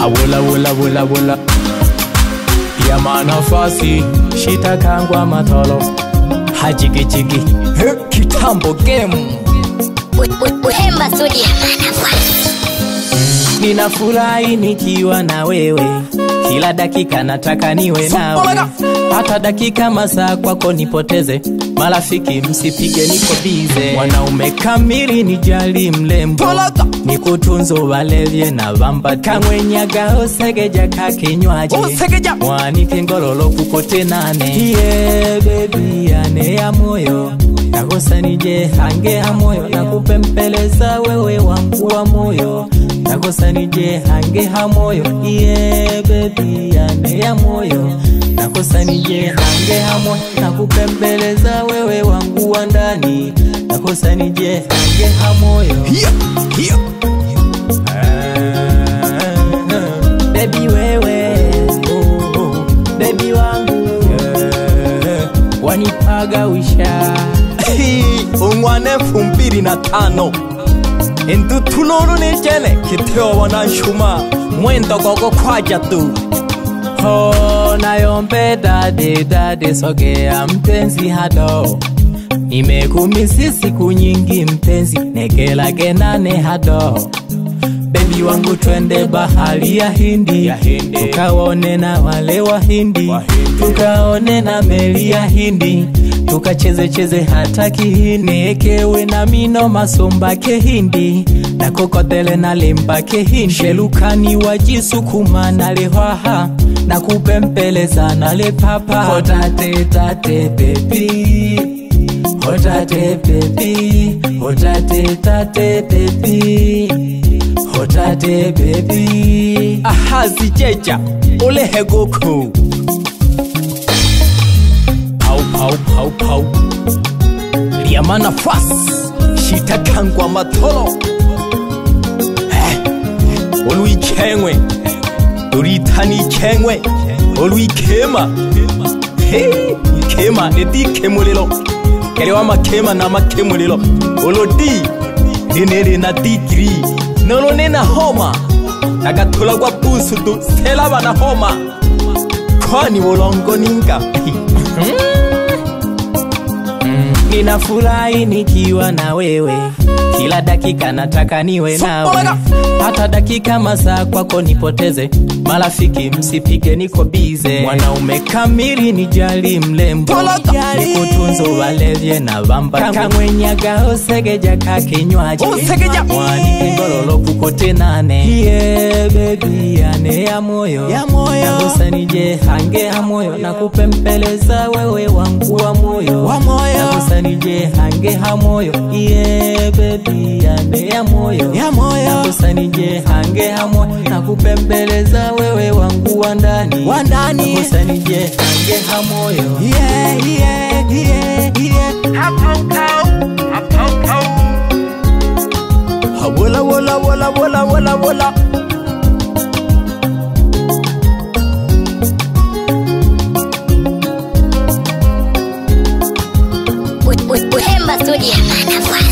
Hawula wula wula wula ya manafasi shitakangwa matolo hajigi jigi kitambo game Uhemba Studio ya manafasi. Ninafurahi nikiwa na wewe, kila dakika nataka niwe nawe, hata dakika masaa kwako nipoteze. Marafiki msipige niko bize, mwanaume kamili nijali mlembo, nikutunzo walevye na vamba kamwenyaga osegeja kakinywaje mwanike ngololo kukote nane. Yeah baby ane ya moyo nakosa nije hange ha moyo, nakupempeleza wewe wangu wa moyo nakosa nije hange ha moyo. Yeah baby ane ya moyo nakosa nije hange ha moyo, nakupempeleza wewe wangu wa ndani nakosa nije hange ha moyo. Baby wewe baby wangu wanipaga wisha ungwane 2005 endu tuloro nijene kiteo wanashuma mwendo gogo kwaja tu ho nayombe dade sogea mpenzi hado, nimekumisi siku nyingi mpenzi negela genane hado. Baby wangu twende bahari ya Hindi, tukaone na wale wa Hindi, tukaone na meli ya Hindi, tukacheze hata kihindi, ekewe na mino masomba ke Hindi, na kokotele na lemba ke Hindi, shelukani wajisukuma na lehaha, na kupempeleza na le papa. Hotate tate baby, hotate baby, hotate tate baby, hotate baby. Ahazi jeja ole hegoko pau liamana fas shitakangwa matolo olui kengwe doritani kengwe olui kema kema nedi kemulelo kelewa makema na makemulelo olodi nenere na digri nolone na homa nagatula kwa busu tu sela bana homa kwani wolongo ninga. Ninafurahi nikiwa na wewe, kila dakika nataka niwe nawe, hata dakika masaa kwako nipoteze. Marafiki msipige niko bize, mwanaume kamili nijali mlembo, nikutunzo walevye na vamba kamwenyaga osegeja kakinywaje mwanike ngololo kukote nane. Yeah baby ane ya moyo nakosa nije hange ha moyo, nakupempeleza wewe wangu wa moyo nakosa nije hange ha moyo. Yeah baby ane ya moyo nakosa nije hange ha moyo, nakupempeleza wewe wangu wa ndani nakosa nije hange ha moyo. Hawula wula wula wula wula wula Uhemba Studio ya manafasi.